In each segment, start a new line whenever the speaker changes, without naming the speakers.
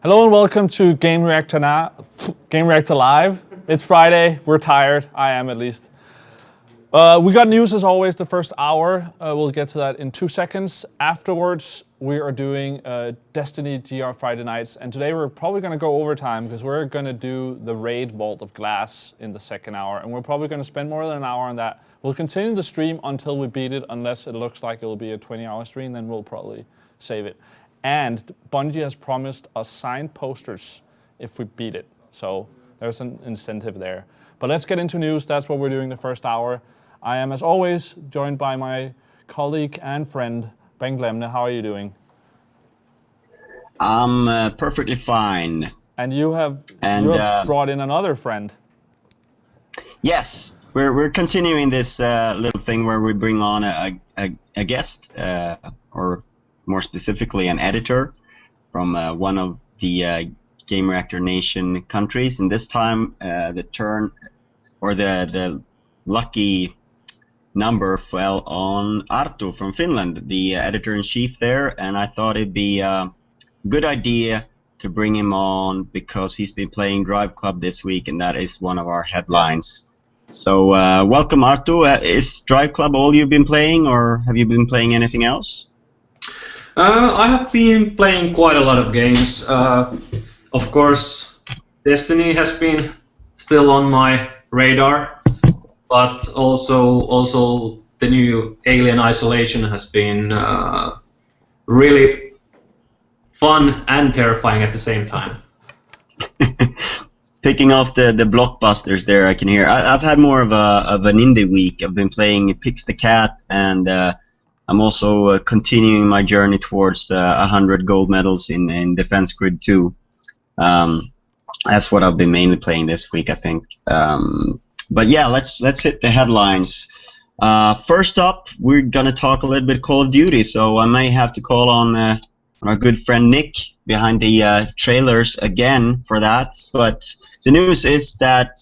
Hello and welcome to Gamereactor Live. It's Friday, we're tired, I am at least. We got news as always the first hour, we'll get to that in 2 seconds. Afterwards, we are doing Destiny GR Friday nights, and today we're probably going to go overtime because we're going to do the Raid Vault of Glass in the second hour, and we're probably going to spend more than an hour on that. We'll continue the stream until we beat it, unless it looks like it'll be a 20-hour stream, then we'll probably save it. And Bungie has promised us signed posters if we beat it. So there's an incentive there. But let's get into news. That's what we're doing the first hour. I am, as always, joined by my colleague and friend, Bengt. How are you doing?
I'm perfectly fine.
And you have brought in another friend.
Yes, we're continuing this little thing where we bring on a guest, or more specifically, an editor from one of the Gamereactor Nation countries. And this time, the lucky number fell on Arttu from Finland, the editor-in-chief there. And I thought it'd be a good idea to bring him on because he's been playing Driveclub this week, and that is one of our headlines. So welcome, Arttu. Is Driveclub all you've been playing, or have you been playing anything else?
I have been playing quite a lot of games. Of course, Destiny has been still on my radar, but also the new Alien Isolation has been really fun and terrifying at the same time.
Picking off the blockbusters there, I can hear. I've had more of an indie week. I've been playing Pix the Cat, and I'm also continuing my journey towards 100 gold medals in Defense Grid 2. That's what I've been mainly playing this week, I think. But yeah, let's hit the headlines. First up, we're gonna talk a little bit Call of Duty, so I may have to call on our good friend Nick behind the trailers again for that. But the news is that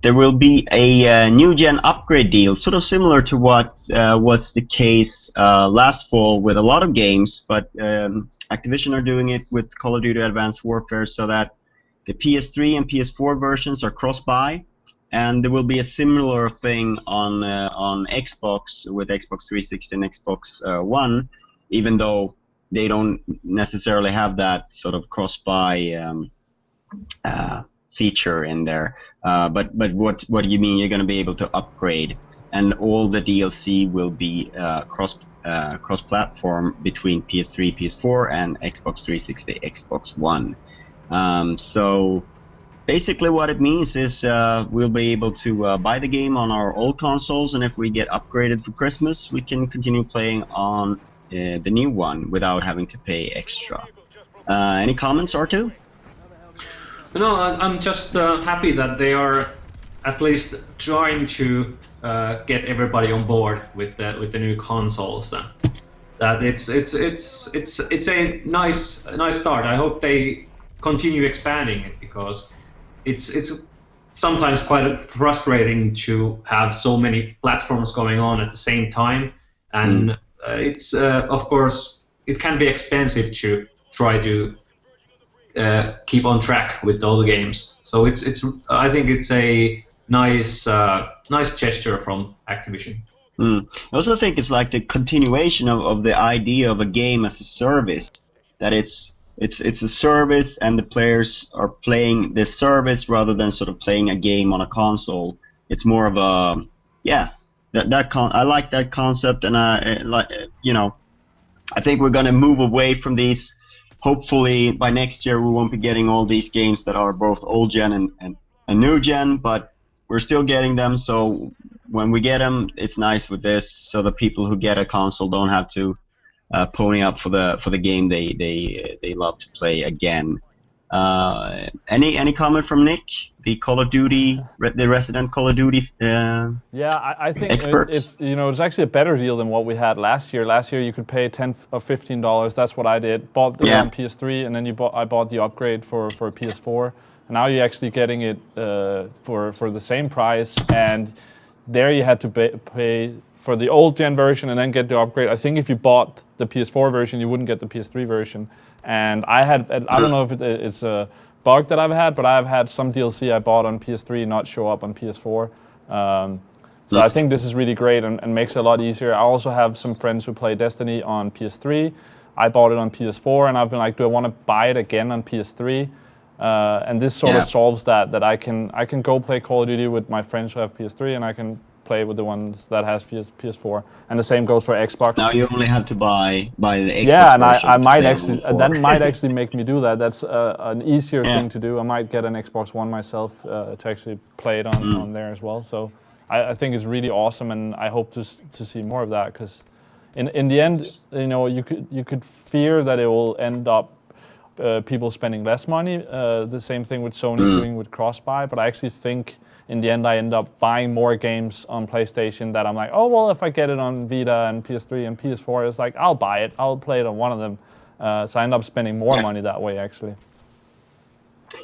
there will be a new gen upgrade deal, sort of similar to what was the case last fall with a lot of games, but Activision are doing it with Call of Duty Advanced Warfare so that the PS3 and PS4 versions are cross-buy, and there will be a similar thing on Xbox with Xbox 360 and Xbox One, even though they don't necessarily have that sort of cross-buy feature in there, but what do you mean? You're going to be able to upgrade, and all the DLC will be cross-platform between PS3, PS4, and Xbox 360, Xbox One. So basically, what it means is we'll be able to buy the game on our old consoles, and if we get upgraded for Christmas, we can continue playing on the new one without having to pay extra. Any comments, Arttu?
No, I'm just happy that they are at least trying to get everybody on board with the new consoles. Then that it's a nice start. I hope they continue expanding it, because it's sometimes quite frustrating to have so many platforms going on at the same time, and it's of course it can be expensive to try to keep on track with all the games. So I think it's a nice gesture from Activision.
I also think it's like the continuation of the idea of a game as a service, that it's a service and the players are playing this service rather than sort of playing a game on a console. It's more of a I like that concept, and I think we're gonna move away from these. Hopefully by next year we won't be getting all these games that are both old gen and new gen, but we're still getting them. So when we get them, it's nice with this, so the people who get a console don't have to pony up for the game they love to play again. Any comment from Nick, the Call of Duty, the resident Call of Duty
I think
expert?
It's actually a better deal than what we had last year. Last year you could pay $10 or $15. That's what I did. Bought it on PS3, and then I bought the upgrade for PS4. And now you're actually getting it for the same price, and there you had to pay for the old gen version and then get the upgrade. I think if you bought the PS4 version, you wouldn't get the PS3 version. And I don't know if it's a bug that I've had, but I've had some DLC I bought on PS3 not show up on PS4. So I think this is really great and makes it a lot easier. I also have some friends who play Destiny on PS3. I bought it on PS4, and I've been like, do I want to buy it again on PS3? And this sort of solves that I can go play Call of Duty with my friends who have PS3, and I can play with the ones that has PS4. And the same goes for Xbox.
Now you only have to buy the Xbox
yeah, and
version
I might actually
that
might actually make me do that. That's an easier thing to do. I might get an Xbox One myself to actually play it on there as well. So I think it's really awesome, and I hope to see more of that, because in the end, you could fear that it will end up people spending less money. The same thing with Sony's doing with cross-buy, but I actually think in the end I end up buying more games on PlayStation that I'm like, oh well, if I get it on Vita and PS3 and PS4, it's like I'll buy it, I'll play it on one of them. So I end up spending more money that way actually.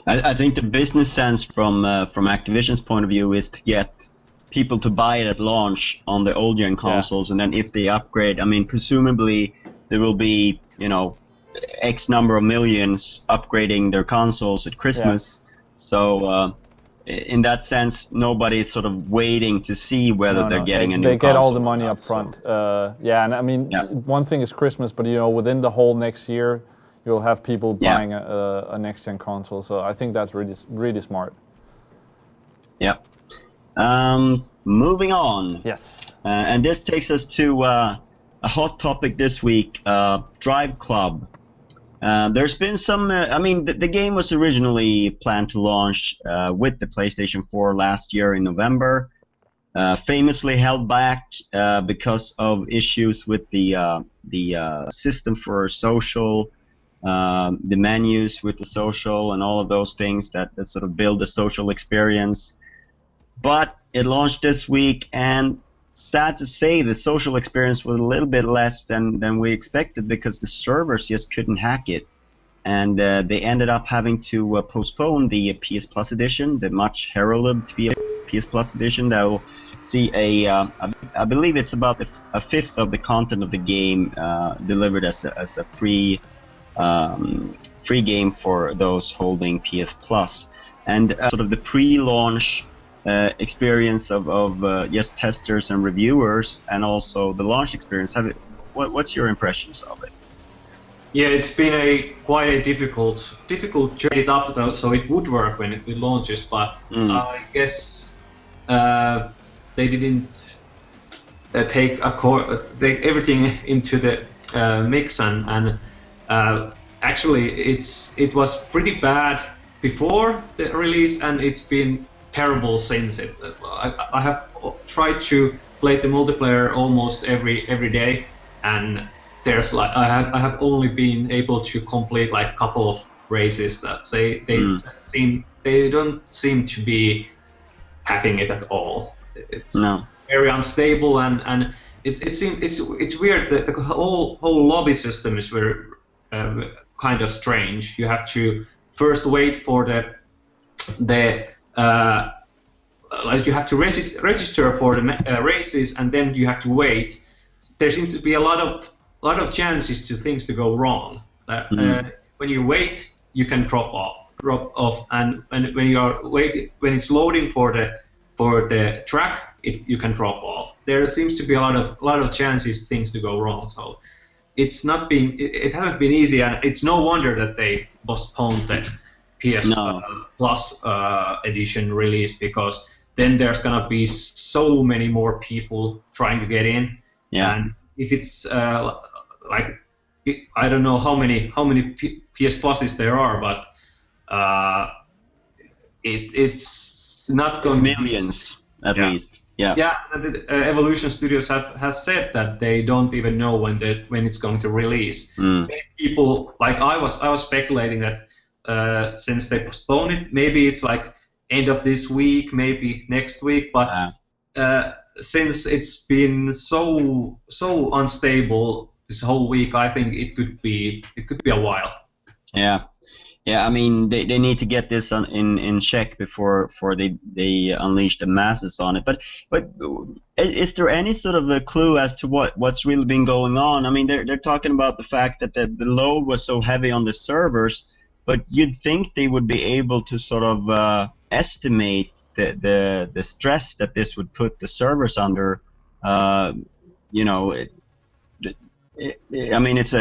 I think the business sense from Activision's point of view is to get people to buy it at launch on the old gen consoles, and then if they upgrade, I mean, presumably there will be, X number of millions upgrading their consoles at Christmas. So in that sense, nobody's sort of waiting to see whether they're getting a new console.
They get all the money up front. And I mean, one thing is Christmas, but within the whole next year, you'll have people buying a next-gen console. So I think that's really, really smart.
Yeah. Moving on.
Yes.
And this takes us to a hot topic this week, Driveclub. There's been some, the game was originally planned to launch with the PlayStation 4 last year in November, famously held back because of issues with the system for social, the menus with the social and all of those things that sort of build a social experience. But it launched this week, and sad to say, the social experience was a little bit less than we expected, because the servers just couldn't hack it, and they ended up having to postpone the PS Plus edition, the much heralded PS Plus edition that will see I believe it's about a fifth of the content of the game delivered as a free game for those holding PS Plus, and sort of the pre-launch experience of just testers and reviewers, and also the launch experience. What's your impressions of it?
Yeah, it's been quite a difficult journey it up so it would work when it launches, but I guess they didn't take everything into the mix, and actually it was pretty bad before the release, and it's been terrible since it. I have tried to play the multiplayer almost every day, and there's I have only been able to complete like a couple of races that they don't seem to be hacking it at all. It's very unstable, and it's weird that the whole lobby system is very kind of strange. You have to first wait for the like you have to register for the races, and then you have to wait. There seems to be a lot of chances to things to go wrong. When you wait, you can drop off, and when it's loading for the track, you can drop off. There seems to be a lot of chances things to go wrong. So it hasn't been easy, and it's no wonder that they postponed the PS Plus edition release, because then there's gonna be so many more people trying to get in, and if it's I don't know how many PS Pluses there are, but it's not going
millions at least.
Evolution Studios has said that they don't even know when it's going to release. Many people, like I was speculating that since they postponed it, maybe it's like end of this week, maybe next week, but since it's been so unstable this whole week, I think it could be a while.
Yeah, I mean they need to get this in check before they unleash the masses on it. But is there any sort of a clue as to what's really been going on? I mean they're talking about the fact that the load was so heavy on the servers, but you'd think they would be able to sort of estimate the stress that this would put the servers under. You know, I mean it's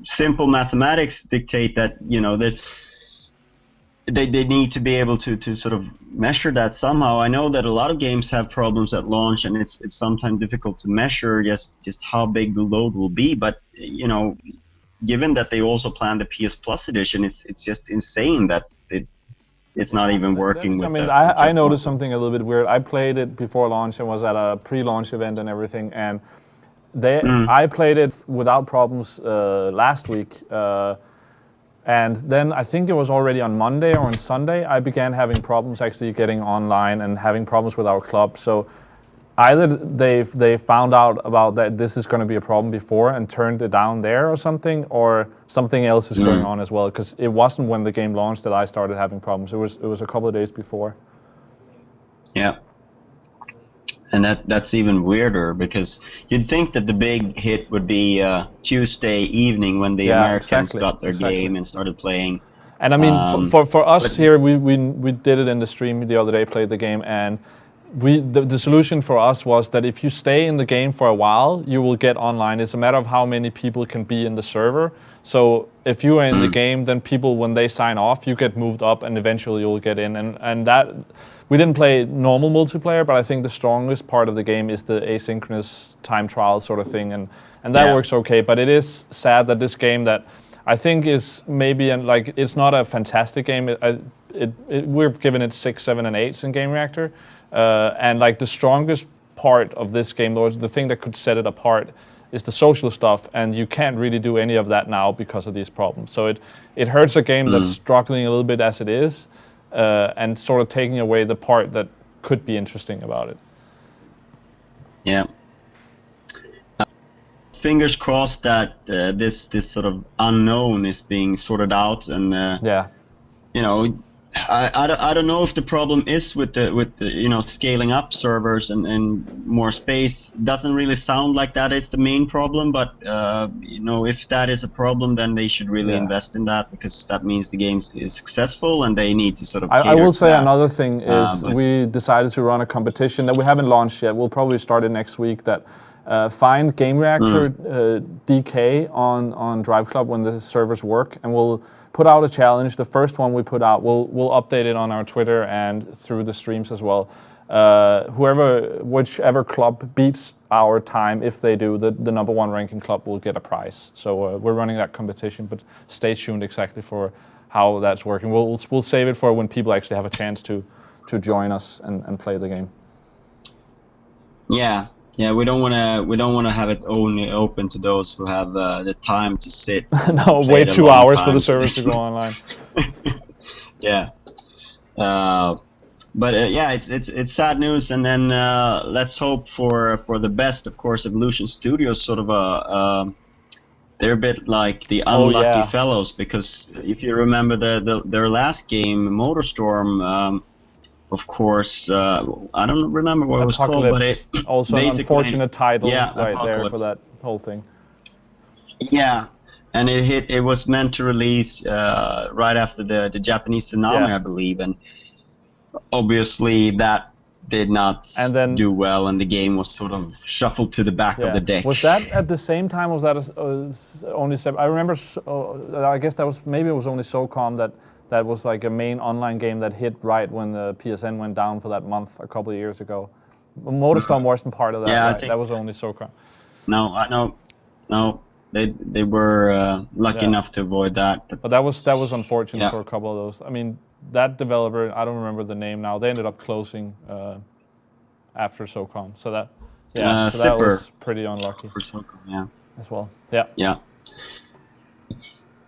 simple mathematics dictate that, you know, that they need to be able to sort of measure that somehow. I know that a lot of games have problems at launch, and it's sometimes difficult to measure just how big the load will be. But you know, given that they also plan the PS Plus edition, it's just insane that it's not even working with.
I mean, I noticed something a little bit weird. I played it before launch and was at a pre-launch event and everything, and I played it without problems last week, and then I think it was already on Monday or on Sunday I began having problems actually getting online and having problems with our club. So either they found out about that this is going to be a problem before and turned it down there or something, or something else is going on as well, because it wasn't when the game launched that I started having problems. It was a couple of days before.
Yeah. And that's even weirder, because you'd think that the big hit would be Tuesday evening when the Americans got their game and started playing.
And I mean, for us here, we did it in the stream the other day, played the game, and the solution for us was that if you stay in the game for a while, you will get online. It's a matter of how many people can be in the server. So if you are in the game, then people, when they sign off, you get moved up, and eventually you'll get in. And that, we didn't play normal multiplayer, but I think the strongest part of the game is the asynchronous time trial sort of thing, and that works okay. But it is sad that this game that I think is maybe it's not a fantastic game. We've given it 6, 7, and 8s in Gamereactor, and like the strongest part of this game, the thing that could set it apart, is the social stuff, and you can't really do any of that now because of these problems. So it hurts a game that's struggling a little bit as it is, and sort of taking away the part that could be interesting about it.
Yeah. Fingers crossed that this sort of unknown is being sorted out, and you know, I don't know if the problem is with the you know, scaling up servers and more space. Doesn't really sound like that is the main problem, but you know, if that is a problem, then they should really invest in that, because that means the game is successful and they need to sort of
I will say another thing is we decided to run a competition that we haven't launched yet. We'll probably start it next week. That find Gamereactor DK on Driveclub when the servers work, and we'll put out a challenge. The first one we put out, we'll update it on our Twitter and through the streams as well. Whichever club beats our time, if they do, the #1 ranking club will get a prize. So we're running that competition, but stay tuned exactly for how that's working. We'll save it for when people actually have a chance to join us and play the game.
Yeah. Yeah, we don't want to have it only open to those who have the time to sit.
No, wait 2 hours for the servers to go online.
Yeah, but yeah, it's sad news, and then let's hope for the best. Of course, Evolution Studios sort of they're a bit like the unlucky fellows, because if you remember their last game, Motorstorm. Of course, I don't remember what it was called, but it
also an unfortunate title right
Apocalypse.
there for that whole thing.
Yeah, and it was meant to release right after the Japanese tsunami, I believe, and obviously that did not do well, and the game was sort of shuffled to the back of the deck.
Was that at the same time? Was that only? I remember. I guess that was, maybe it was only SOCOM that was like a main online game that hit right when the PSN went down for that month a couple of years ago. Motorstorm wasn't part of that.
Yeah,
right?
I think
that was only SOCOM.
No, they were lucky enough to avoid that.
But that was unfortunate for a couple of those. I mean, that developer, I don't remember the name now. They ended up closing after SOCOM. So that that was pretty unlucky.
For SOCOM,
as well. Yeah.
Yeah.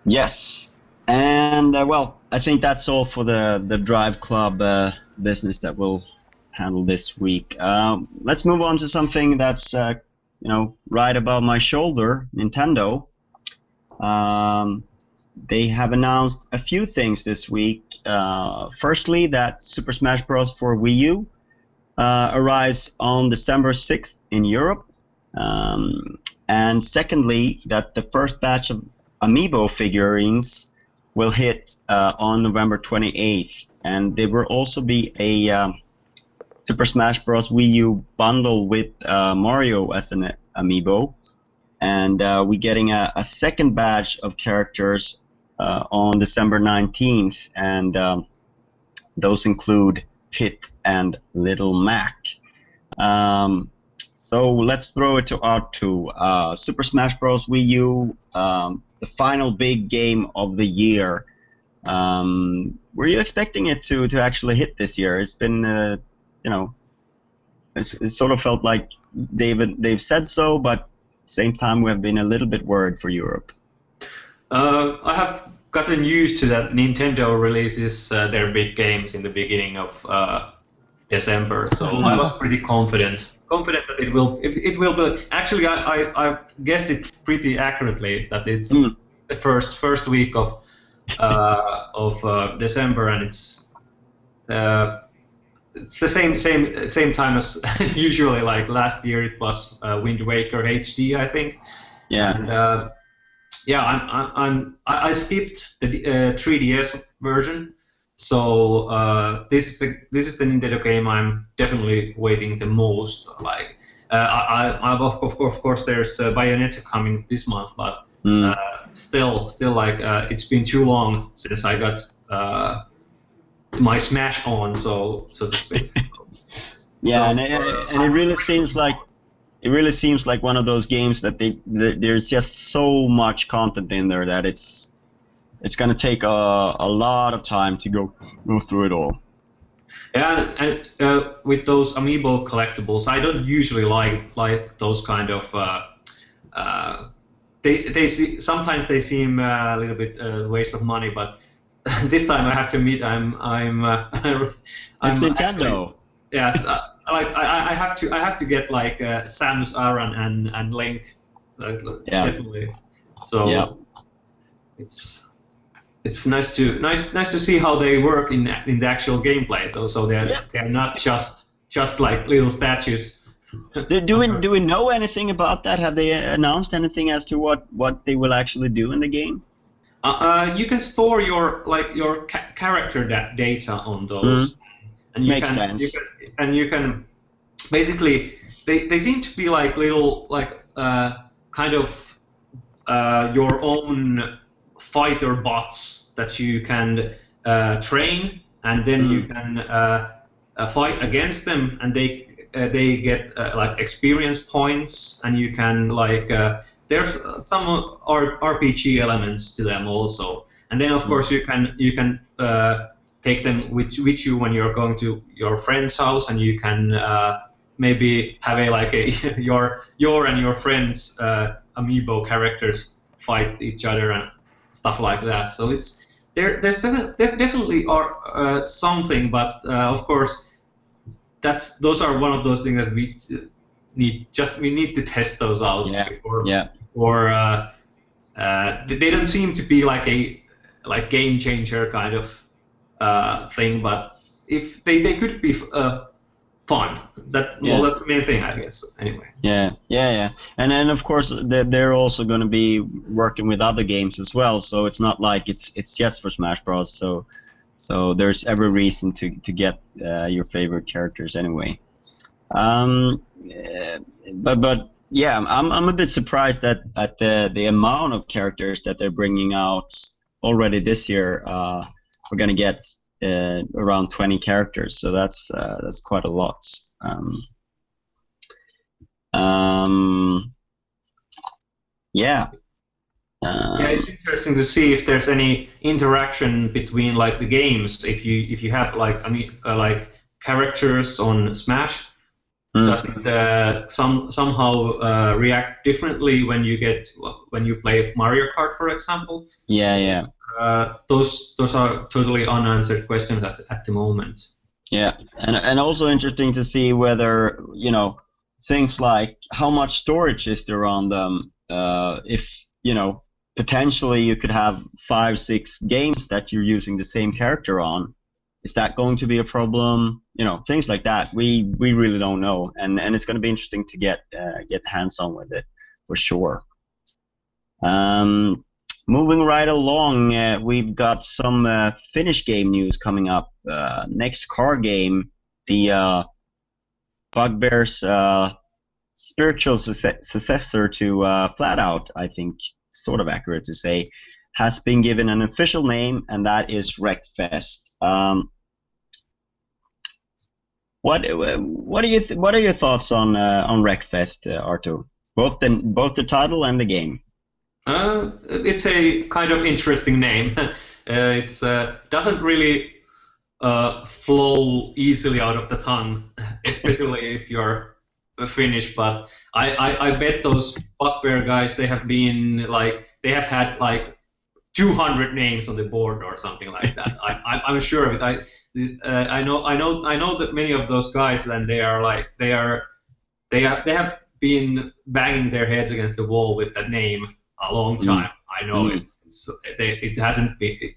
Yes. And well, I think that's all for the Driveclub business that we'll handle this week. Let's move on to something that's you know, right above my shoulder, Nintendo. they have announced a few things this week. Firstly, that Super Smash Bros. For Wii U arrives on December 6th in Europe. And secondly, that the first batch of Amiibo figurines will hit on November 28th. And there will also be a Super Smash Bros. Wii U bundle with Mario as an Amiibo. And we're getting a second batch of characters on December 19th. And those include Pit and Little Mac. So let's throw it to Arttu. Super Smash Bros. Wii U, the final big game of the year. Were you expecting it to actually hit this year? It's been, it sort of felt like they've said so, but at the same time we have been a little bit worried for Europe.
I have gotten used to that Nintendo releases their big games in the beginning of December, so I was pretty confident that it will. If it will be, actually, I guessed it pretty accurately that it's the first week of December, and it's the same time as usually. Like last year, it was Wind Waker HD, I think.
Yeah.
And, I skipped the 3DS version. So this is the Nintendo game I'm definitely waiting the most. Like, of course, there's Bayonetta coming this month, but still, like it's been too long since I got my Smash on, so to speak.
Yeah, and it really seems like one of those games that there's just so much content in there that it's going to take a lot of time to go through it all.
Yeah, and with those Amiibo collectibles, I don't usually like those kind of. Sometimes they seem a little bit waste of money, but this time I have to admit I'm
It's Nintendo.
Actually, yes, I have to get like Samus Aran and Link, definitely. So
yeah.
It's nice to see how they work in the actual gameplay. So they're not just like little statues.
Do we know anything about that? Have they announced anything as to what they will actually do in the game?
You can store your character data on those, and
Makes sense.
You can basically they seem to be like little kind of your own fighter bots that you can train, and then you can fight against them, and they get like experience points, and you can there's some RPG elements to them also, and then of course you can take them with you when you're going to your friend's house, and you can maybe have your and your friends Amiibo characters fight each other and stuff like that. So there definitely are something, but of course those are one of those things that we need to test those out before. Yeah. Or they don't seem to be like a game changer kind of thing, but if they could be fun. That's the main thing, I guess. Anyway.
Yeah. And then of course they're also going to be working with other games as well. So it's not like it's just for Smash Bros. So there's every reason to get your favorite characters anyway. But yeah, I'm a bit surprised at the amount of characters that they're bringing out already this year. We're going to get around 20 characters, so that's quite a lot. Yeah,
it's interesting to see if there's any interaction between like the games. If you have like characters on Smash, does it somehow react differently when you play Mario Kart, for example?
Yeah.
Those are totally unanswered questions at the moment.
Yeah, and also interesting to see whether things like how much storage is there on them. If potentially you could have 5, 6 games that you're using the same character on. Is that going to be a problem? Things like that. We really don't know, and it's going to be interesting to get hands on with it for sure. Moving right along, we've got some Finnish game news coming up. Next car game, the Bugbear's spiritual successor to Flat Out, I think, sort of accurate to say, has been given an official name, and that is Wreckfest. What are your thoughts on Wreckfest, Arttu? Both the title and the game.
It's a kind of interesting name. It's doesn't really flow easily out of the tongue, especially if you're Finnish. But I bet those Bugbear guys, they have had like 200 names on the board or something like that. I'm sure of it. I know that many of those guys, then they have been banging their heads against the wall with that name a long time. I know it hasn't been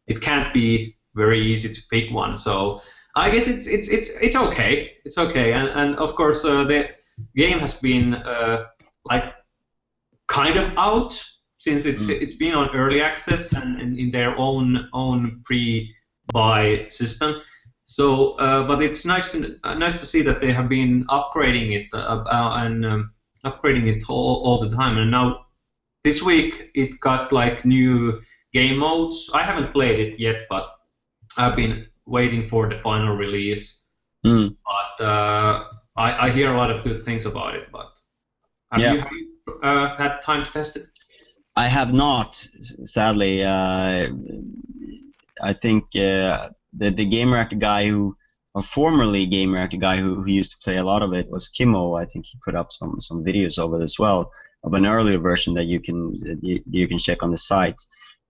it can't be very easy to pick one. So I guess it's okay. It's okay, and of course the game has been like kind of out since it's been on early access and in their own pre-buy system. So, but it's nice to see that they have been upgrading it and upgrading it all the time. And now this week it got like new game modes. I haven't played it yet, but I've been waiting for the final release. But I hear a lot of good things about it. But have you had time to test it?
I have not, sadly. I think the Gamereactor guy formerly Gamereactor guy who used to play a lot of it was Kimmo. I think he put up some videos of it as well, of an earlier version that you can check on the site.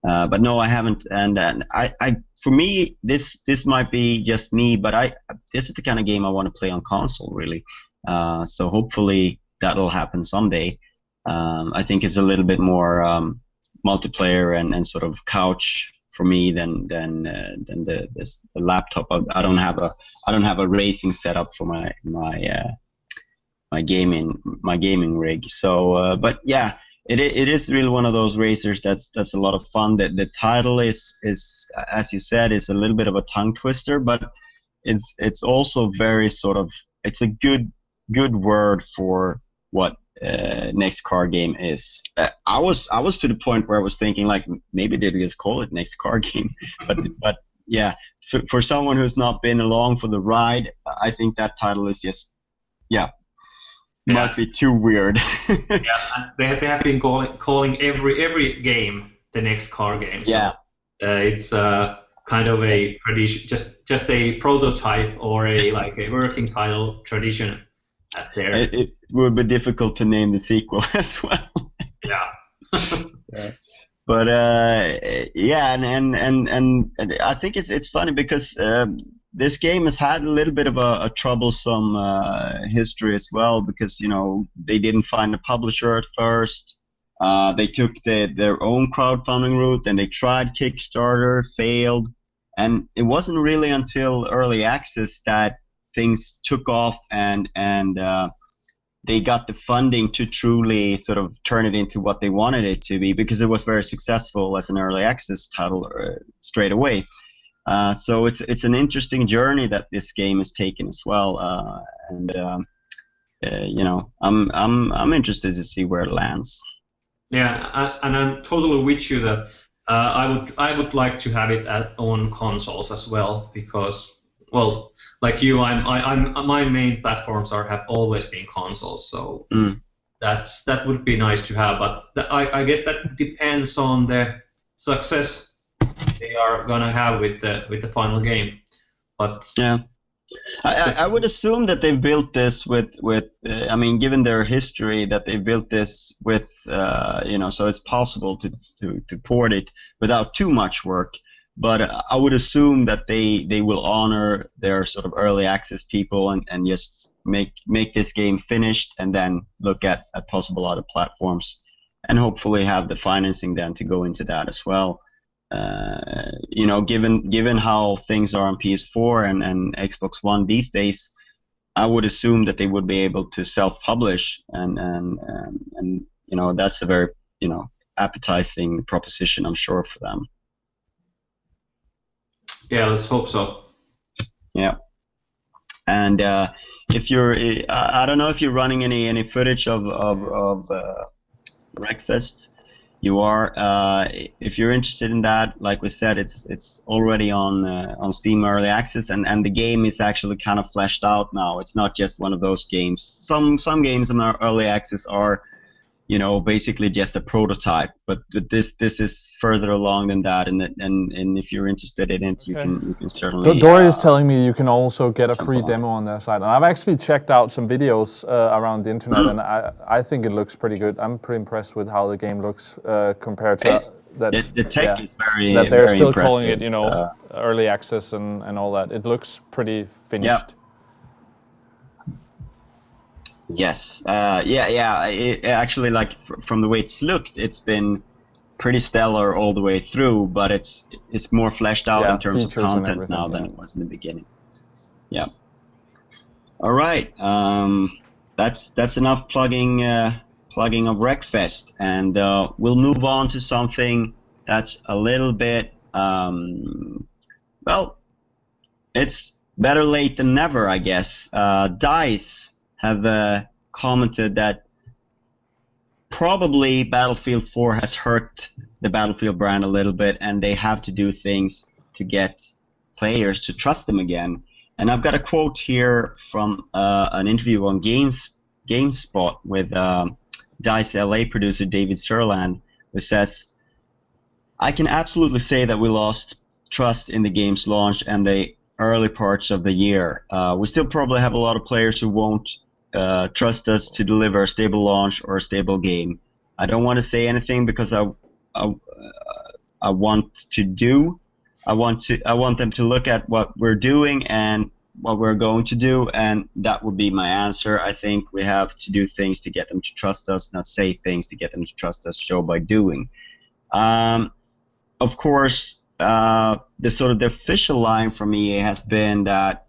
But no, I haven't. And I for me, this might be just me, but this is the kind of game I want to play on console, really. So hopefully that'll happen someday. I think it's a little bit more multiplayer and sort of couch for me than the laptop. I don't have a racing setup for my gaming rig. So, but yeah, it is really one of those racers that's a lot of fun. The title is as you said, is a little bit of a tongue twister, but it's also very sort of, it's a good word for what next car game is. I was to the point where I was thinking like maybe they just call it next car game, but yeah, for someone who's not been along for the ride, I think that title is just might be too weird.
Yeah, they have been calling every game the next car game. So,
yeah,
it's kind of a tradition, just a prototype or a working title tradition.
It would be difficult to name the sequel as well.
Yeah.
Yeah. But and I think it's funny because this game has had a little bit of a troublesome history as well, because they didn't find a publisher at first. They took their own crowdfunding route, and they tried Kickstarter, failed, and it wasn't really until early access that things took off and they got the funding to truly sort of turn it into what they wanted it to be, because it was very successful as an early access title straight away. So it's an interesting journey that this game has taken as well, I'm interested to see where it lands.
Yeah, and I'm totally with you that I would like to have it on consoles as well, because, well, like you, my main platforms have always been consoles, so that would be nice to have. But I guess that depends on the success they are gonna have with the final game. But
yeah, I would assume that they've built this with I mean, given their history, that they built this with so it's possible to port it without too much work. But I would assume that they will honor their sort of early access people and just make this game finished, and then look at possible other platforms and hopefully have the financing then to go into that as well. You know, given how things are on PS4 and Xbox One these days, I would assume that they would be able to self-publish, and you know, that's a very, you know, appetizing proposition, I'm sure, for them.
Yeah, let's hope so.
Yeah. And if you're, I don't know if you're running any footage of Wreckfest. You are. If you're interested in that, like we said, it's already on Steam Early Access, and the game is actually kind of fleshed out now. It's not just one of those games. Some games in our Early Access are, you know, basically just a prototype, but this is further along than that, and if you're interested in it, you can certainly.
Dory is telling me you can also get a free demo on their site, and I've actually checked out some videos around the internet, and I think it looks pretty good. I'm pretty impressed with how the game looks compared to that.
The tech is very
that they're
very
still
impressive.
calling it, you know, early access and all that. It looks pretty finished.
Yeah. Yes. It actually, like, from the way it's looked, it's been pretty stellar all the way through, but it's more fleshed out in terms of content now than it was in the beginning. Yeah. All right. That's enough plugging of Wreckfest, and we'll move on to something that's a little bit well, it's better late than never, I guess. DICE have commented that probably Battlefield 4 has hurt the Battlefield brand a little bit, and they have to do things to get players to trust them again. And I've got a quote here from an interview on GameSpot with DICE LA producer David Sirland, who says, "I can absolutely say that we lost trust in the game's launch and the early parts of the year. We still probably have a lot of players who won't trust us to deliver a stable launch or a stable game. I don't want to say anything because I want them to look at what we're doing and what we're going to do, and that would be my answer. I think we have to do things to get them to trust us, not say things to get them to trust us. Show by doing." Of course, the official line from EA has been that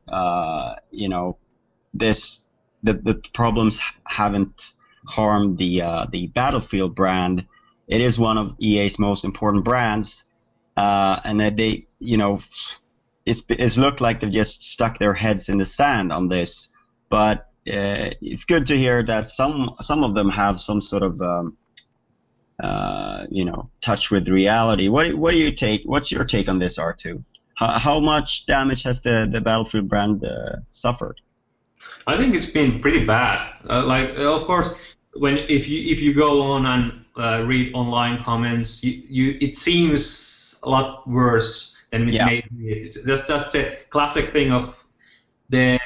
you know, the problems haven't harmed the Battlefield brand. It is one of EA's most important brands, and that they, you know, it's looked like they've just stuck their heads in the sand on this. But it's good to hear that some of them have some sort of you know, touch with reality. What do you take? What's your take on this, Arttu? How much damage has the Battlefield brand suffered?
I think it's been pretty bad. Of course, if you go on and read online comments, it seems a lot worse than it may be. It's just a classic thing of the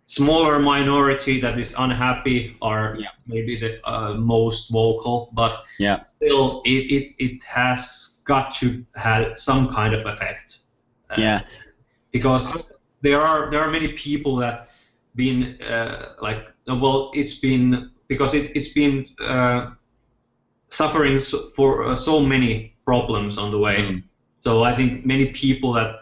smaller minority that is unhappy are maybe the most vocal, but still it has got to have some kind of effect. Because there are many people that been it's been because it's been suffering for so many problems on the way. So I think many people that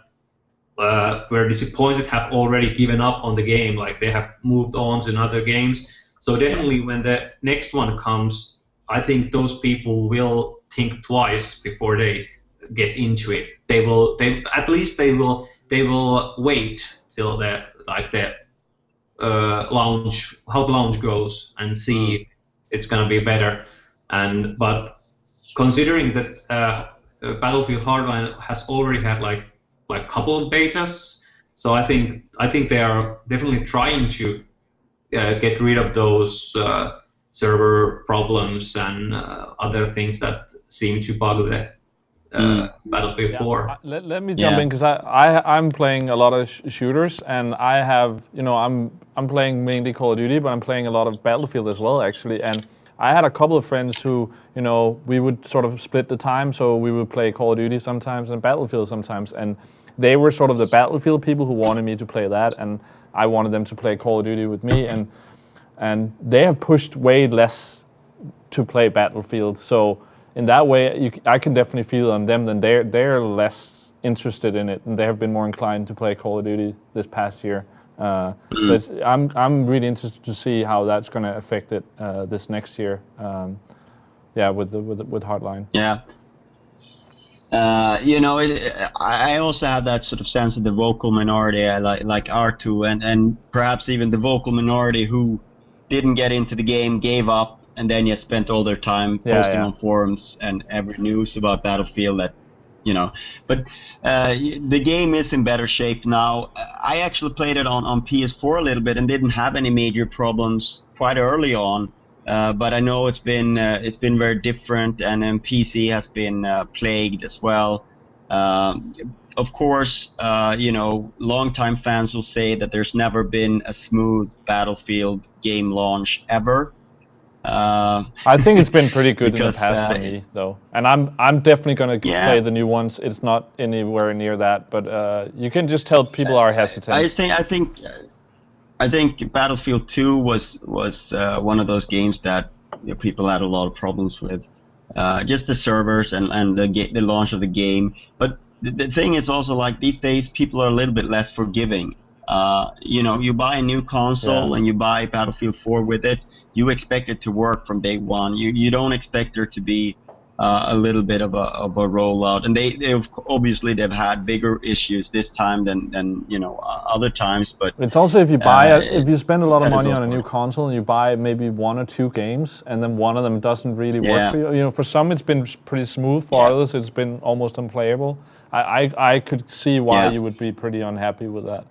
were disappointed have already given up on the game, like they have moved on to other games. So definitely when the next one comes, I think those people will think twice before they get into it. They will wait till the launch, how the launch goes, and see it's gonna be better. But considering that Battlefield Hardline has already had like a couple of betas, so I think they are definitely trying to get rid of those server problems and other things that seem to bug the Battlefield 4.
Let me jump in, because I'm playing a lot of shooters, and I have, you know, I'm playing mainly Call of Duty, but I'm playing a lot of Battlefield as well, actually. And I had a couple of friends who, you know, we would sort of split the time, so we would play Call of Duty sometimes and Battlefield sometimes, and they were sort of the Battlefield people who wanted me to play that, and I wanted them to play Call of Duty with me, and they have pushed way less to play Battlefield. So in that way, I can definitely feel on them that they're less interested in it, and they have been more inclined to play Call of Duty this past year. So I'm really interested to see how that's going to affect it this next year. With Hardline.
Yeah. I also have that sort of sense of the vocal minority, like Arttu, and perhaps even the vocal minority who didn't get into the game, gave up, and then just spent all their time posting on forums and every news about Battlefield that, But the game is in better shape now. I actually played it on PS4 a little bit and didn't have any major problems quite early on. But I know it's been very different, and then PC has been plagued as well. Of course, longtime fans will say that there's never been a smooth Battlefield game launch ever.
I think it's been pretty good in the past for me, though, and I'm definitely going to play the new ones. It's not anywhere near that, but you can just tell people are hesitant.
I think Battlefield 2 was one of those games that people had a lot of problems with, just the servers and the launch of the game. But the thing is also, like, these days people are a little bit less forgiving. You buy a new console and you buy Battlefield 4 with it. You expect it to work from day one. You don't expect there to be a little bit of a rollout, and they've had bigger issues this time than other times. But
it's also, if you buy if you spend a lot of money on a new console and you buy maybe 1 or 2 games, and then one of them doesn't really work for you. For some it's been pretty smooth. For others it's been almost unplayable. I could see why you would be pretty unhappy with that.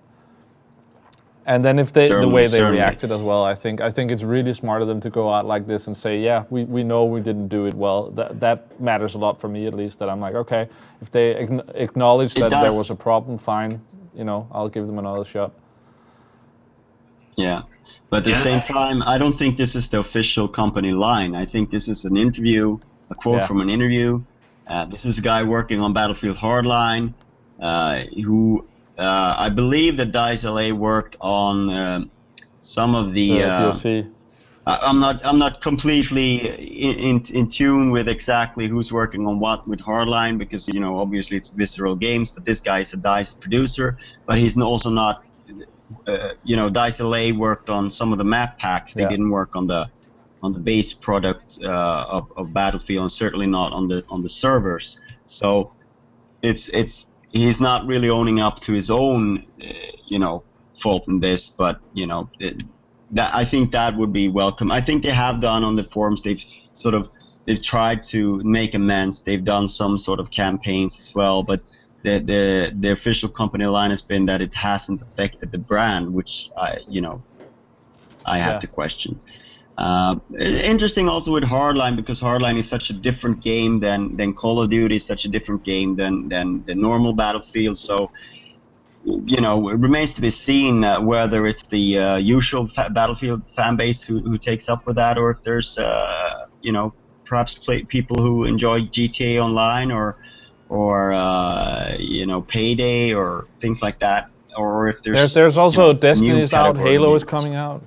And then if the way they reacted as well, I think it's really smart of them to go out like this and say, we know we didn't do it well. That matters a lot for me, at least. That I'm like, okay, if they acknowledge that there was a problem, fine. I'll give them another shot.
Yeah, but at the same time, I don't think this is the official company line. I think this is an interview, a quote from an interview. This is a guy working on Battlefield Hardline, who. I believe that DICE LA worked on some of the
DLC.
I'm not completely in tune with exactly who's working on what with Hardline, because obviously it's Visceral Games, but this guy is a DICE producer, but he's also not. DICE LA worked on some of the map packs. They didn't work on the base product of Battlefield, and certainly not on the servers. So he's not really owning up to his own, fault in this, but I think that would be welcome. I think they have done on the forums. They've tried to make amends. They've done some sort of campaigns as well, but the official company line has been that it hasn't affected the brand, which I have to question. Interesting also with Hardline, because Hardline is such a different game than Call of Duty, is such a different game than the normal Battlefield. So, it remains to be seen whether it's the usual Battlefield fan base who takes up with that, or if there's, perhaps people who enjoy GTA Online or Payday or things like that, or if
there's also Destiny's out, Halo is coming out.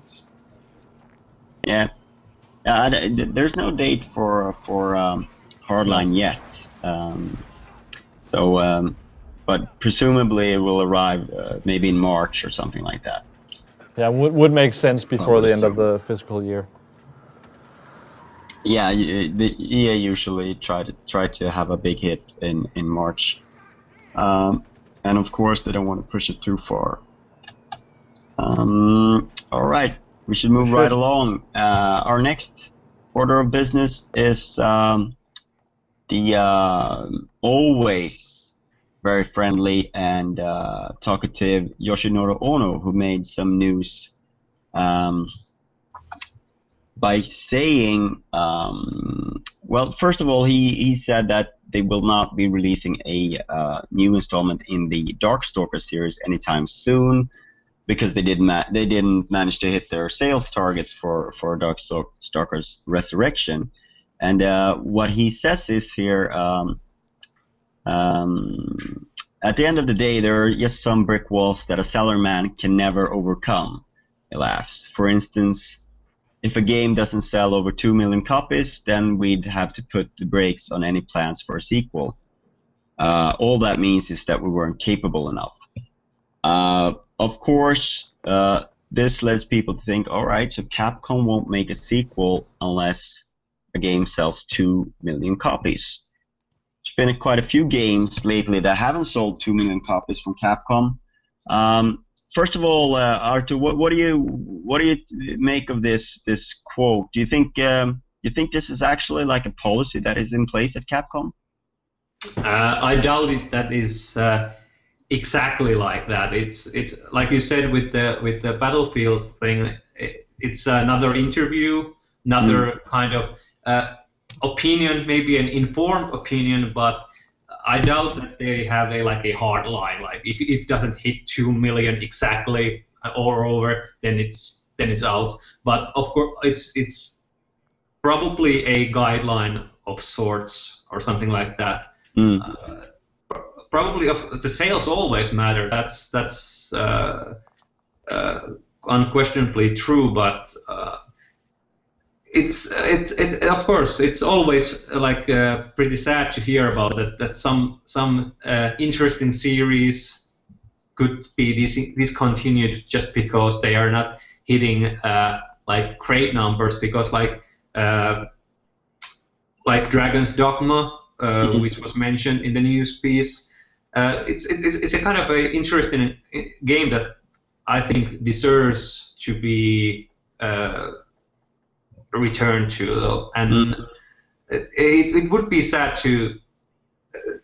Yeah, there's no date for Hardline yet. But presumably it will arrive maybe in March or something like that.
Yeah, would make sense before the end of the fiscal year.
Yeah, the EA usually try to have a big hit in March, and of course they don't want to push it too far. All right. We should move right along. Our next order of business is the always very friendly and talkative Yoshinori Ono, who made some news by saying, well, first of all, he said that they will not be releasing a new installment in the Darkstalker series anytime soon, because they didn't manage to hit their sales targets for Darkstalker's Resurrection. And what he says is here, at the end of the day, there are just some brick walls that a cellar man can never overcome. He laughs. For instance, if a game doesn't sell over 2 million copies, then we'd have to put the brakes on any plans for a sequel. All that means is that we weren't capable enough. Of course, this lets people to think, all right, so Capcom won't make a sequel unless a game sells 2 million copies. There's been quite a few games lately that haven't sold 2 million copies from Capcom. First of all, Arttu, what do you make of this quote? Do you think this is actually like a policy that is in place at Capcom?
I doubt it. That is exactly like that. It's like you said with the Battlefield thing. It's another interview, another kind of opinion, maybe an informed opinion, but I doubt that they have a hard line. Like if it doesn't hit 2 million exactly or over, then it's out. But of course, it's probably a guideline of sorts or something like that. Probably the sales always matter. That's unquestionably true. But it's of course it's always like pretty sad to hear about that some interesting series could be discontinued just because they are not hitting like great numbers, because like Dragon's Dogma, which was mentioned in the news piece, it's a kind of a interesting game that I think deserves to be return to, and it would be sad to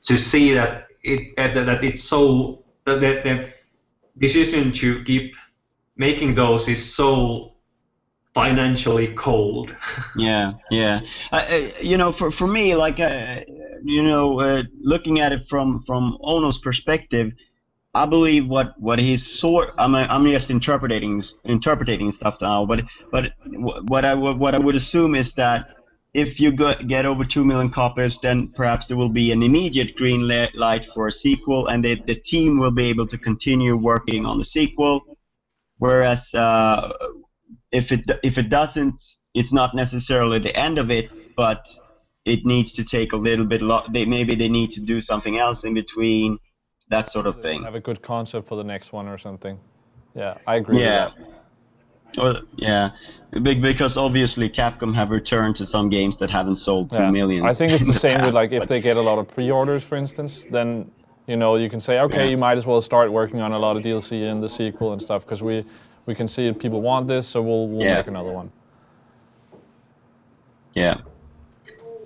see that it's so that the decision to keep making those is so financially cold.
Yeah. For me, like looking at it from Ono's perspective, I believe what he's I'm just interpreting stuff now, but what I would assume is that if you get over 2 million copies, then perhaps there will be an immediate green light for a sequel, and the team will be able to continue working on the sequel. Whereas if it doesn't, it's not necessarily the end of it, but it needs to take a little bit. Maybe they need to do something else in between. That sort of thing.
Have a good concept for the next one or something. Yeah, I agree with that.
Because obviously Capcom have returned to some games that haven't sold 2 million.
I think it's the same with like if they get a lot of pre-orders, for instance, then you can say, okay, you might as well start working on a lot of DLC in the sequel and stuff, because we can see people want this, so we'll make another one.
Yeah.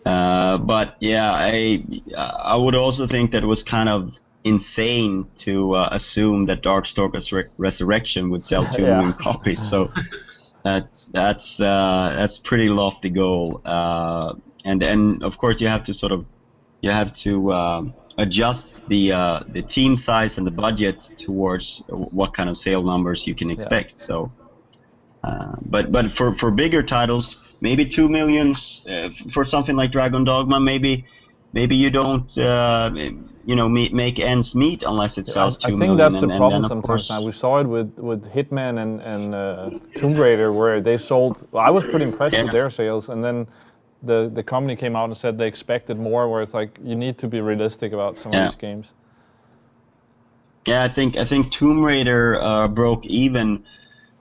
But yeah, I would also think that it was kind of insane to assume that Darkstalkers Resurrection would sell 2 million copies. So that's pretty lofty goal. And of course you have to adjust the team size and the budget towards what kind of sale numbers you can expect. So, but for bigger titles, maybe 2 million for something like Dragon Dogma, maybe you don't make ends meet unless it sells 2 million.
I think that's the problem
and
sometimes. Now we saw it with Hitman and Tomb Raider, where they sold. I was pretty impressed with their sales, and then the company came out and said they expected more. Where it's like you need to be realistic about some of these games.
Yeah, I think Tomb Raider broke even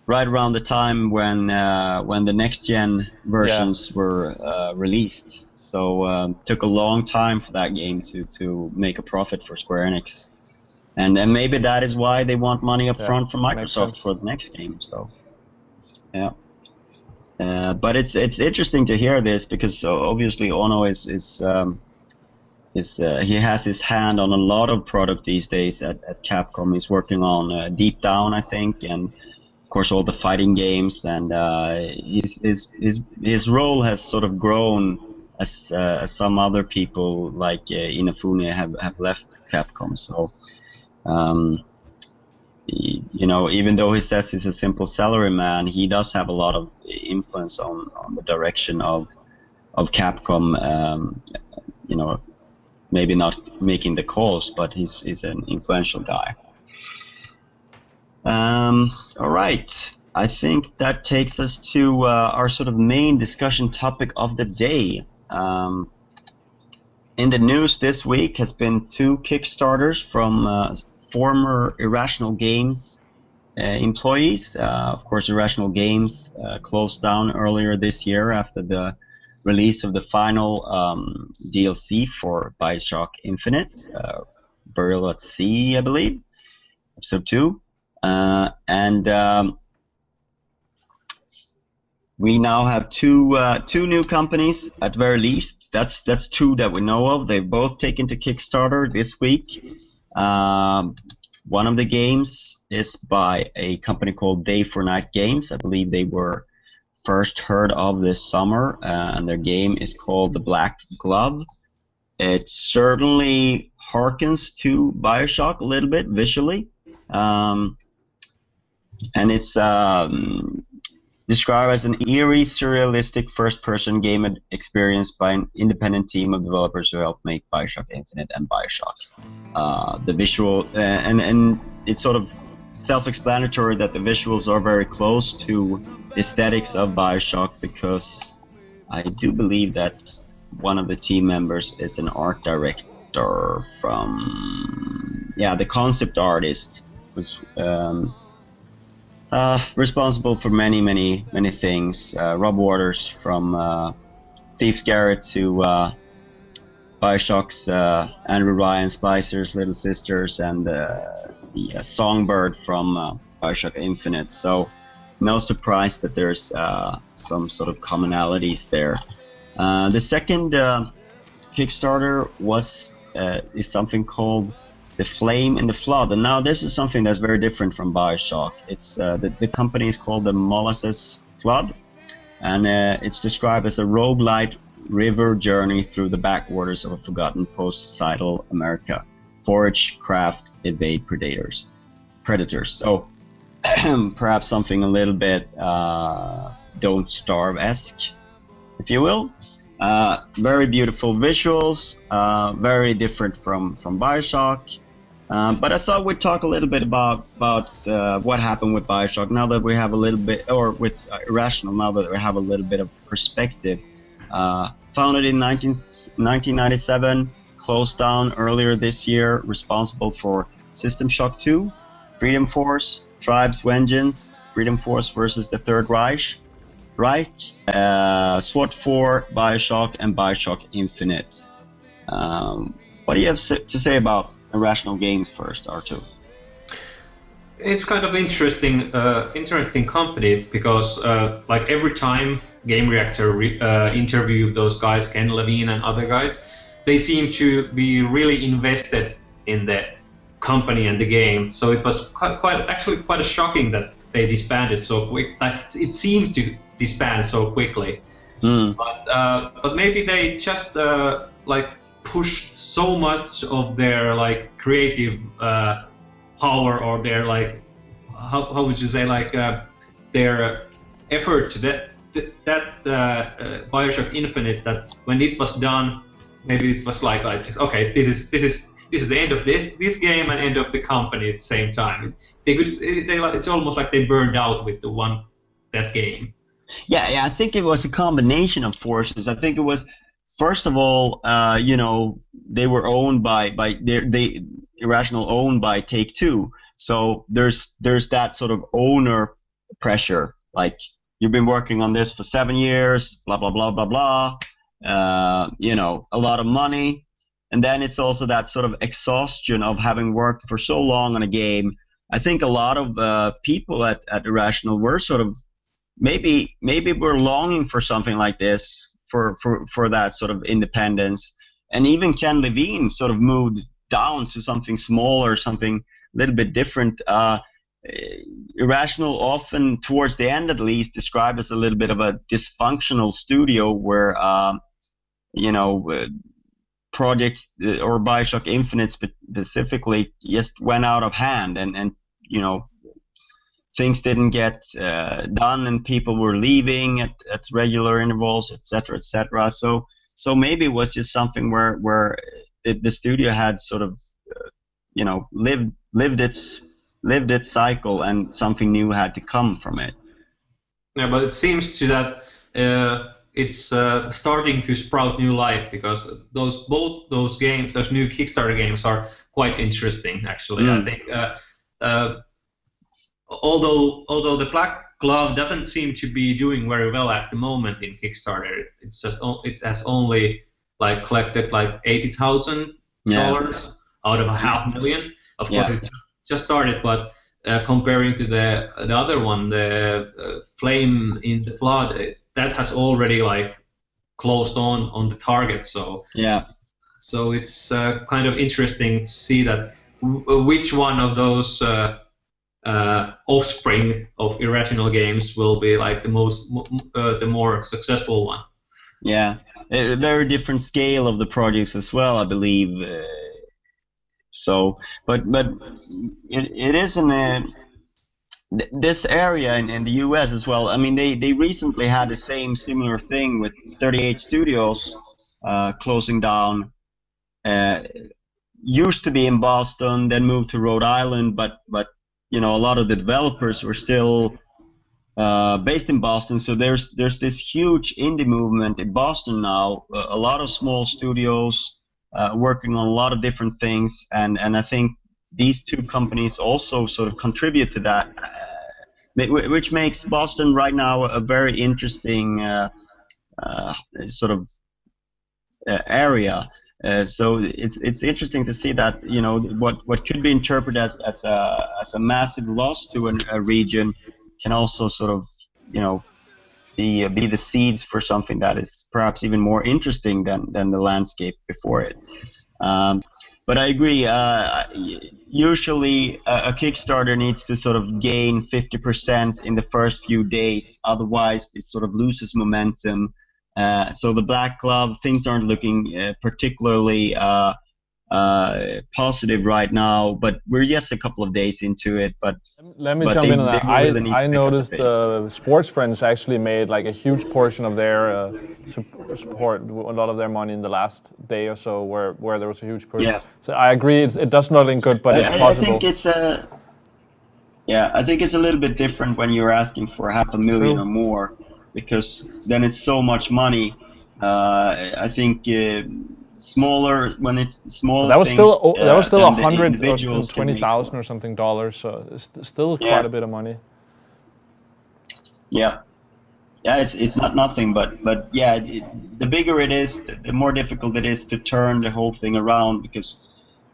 right around the time when the next gen versions were released. So took a long time for that game to make a profit for Square Enix, and maybe that is why they want money up front from Microsoft for the next game. So yeah, but it's interesting to hear this, because obviously Ono is he has his hand on a lot of product these days at Capcom. He's working on Deep Down, I think, and of course all the fighting games, and his role has sort of grown as some other people like Inafune have left Capcom. So even though he says he's a simple salary man, he does have a lot of influence on the direction of Capcom. Maybe not making the calls, but he's an influential guy. All right. I think that takes us to our sort of main discussion topic of the day. In the news this week has been 2 Kickstarters from former Irrational Games employees. Of course, Irrational Games closed down earlier this year after the release of the final DLC for Bioshock Infinite, Burial at Sea, I believe, episode 2. We now have two new companies at very least. That's 2 that we know of. They've both taken to Kickstarter this week. One of the games is by a company called Day for Night Games. I believe they were first heard of this summer, and their game is called The Black Glove. It certainly harkens to Bioshock a little bit visually, and it's described as an eerie, surrealistic first-person game experience by an independent team of developers who helped make Bioshock Infinite and Bioshock. The visual and it's sort of self-explanatory that the visuals are very close to the aesthetics of Bioshock, because I do believe that one of the team members is an art director from the concept artist was responsible for many things. Rob Waters from Thief's Garret to Bioshock's Andrew Ryan Spicer's Little Sisters, and the Songbird from Bioshock Infinite. So no surprise that there's some sort of commonalities there. The second Kickstarter is something called The Flame in the Flood, and now this is something that's very different from Bioshock. It's the company is called the Molasses Flood, and it's described as a roguelite river journey through the backwaters of a forgotten post-societal America. Forage, craft, evade predators. So perhaps something a little bit Don't Starve-esque, if you will. Very beautiful visuals, very different from Bioshock. But I thought we'd talk a little bit about what happened with Bioshock now that we have a little bit, or with Irrational now that we have a little bit of perspective. Founded in 1997, closed down earlier this year, responsible for System Shock 2, Freedom Force, Tribe's Vengeance, Freedom Force versus the Third Reich, SWAT 4, Bioshock, and Bioshock Infinite. What do you have to say about Irrational Games first, Arttu?
It's kind of interesting company, because like every time Gamereactor interviewed those guys, Ken Levine and other guys, they seem to be really invested in the company and the game. So it was quite shocking that they disbanded so quick. That it seemed to disband so quickly. But maybe they just like pushed so much of their like creative power, or their like how would you say, like their effort to that Bioshock Infinite, that when it was done, maybe it was like okay, this is the end of this game and end of the company at the same time. It's almost like they burned out with that game.
Yeah, I think it was a combination of forces. I think it was, first of all, they were owned by Irrational owned by Take-Two, so there's that sort of owner pressure, like, you've been working on this for 7 years, blah blah blah blah blah, a lot of money. And then it's also that sort of exhaustion of having worked for so long on a game. I think a lot of people at Irrational were sort of maybe we're longing for something like this, for that sort of independence. And even Ken Levine sort of moved down to something smaller, something a little bit different. Irrational often, towards the end at least, described as a little bit of a dysfunctional studio where projects, or Bioshock Infinite specifically, just went out of hand, and things didn't get done, and people were leaving at regular intervals, etc., etc. So maybe it was just something where the studio had sort of lived its cycle, and something new had to come from it.
Yeah, but it seems to that it's starting to sprout new life because both those games, those new Kickstarter games, are quite interesting. Actually, I think although the Black Glove doesn't seem to be doing very well at the moment in Kickstarter, it has only like collected like $80,000 out of $500,000. Of course, it just started, but comparing to the other one, the Flame in the Flood, that has already like closed on the target. So so it's kind of interesting to see that which one of those offspring of Irrational Games will be like the more successful one.
Yeah, a very different scale of the projects as well, I believe. So, but it is in this area in the U.S. as well. I mean, they recently had the similar thing with 38 studios closing down. Used to be in Boston, then moved to Rhode Island, but you know, a lot of the developers were still based in Boston. So there's this huge indie movement in Boston now. A lot of small studios working on a lot of different things, and I think these two companies also sort of contribute to that, which makes Boston right now a very interesting sort of area. So it's interesting to see that, you know, what could be interpreted as a massive loss to a region can also sort of, you know, be the seeds for something that is perhaps even more interesting than the landscape before it. But I agree. Usually, a Kickstarter needs to sort of gain 50% in the first few days. Otherwise, it sort of loses momentum. So the Black Glove, things aren't looking particularly positive right now. But we're just a couple of days into it. But
let me jump in on that. I noticed Sports Friends actually made like a huge portion of their support, a lot of their money in the last day or so, where there was a huge push.
Yeah.
So I agree, it does not look good, but it's possible.
I think it's I think it's a little bit different when you're asking for $500,000 or more, because then it's so much money. I think smaller, when it's smaller,
that was still
120,000
$120,000 or something dollars. So it's still quite a bit of money.
Yeah, it's not nothing, but yeah, the bigger it is, the more difficult it is to turn the whole thing around, because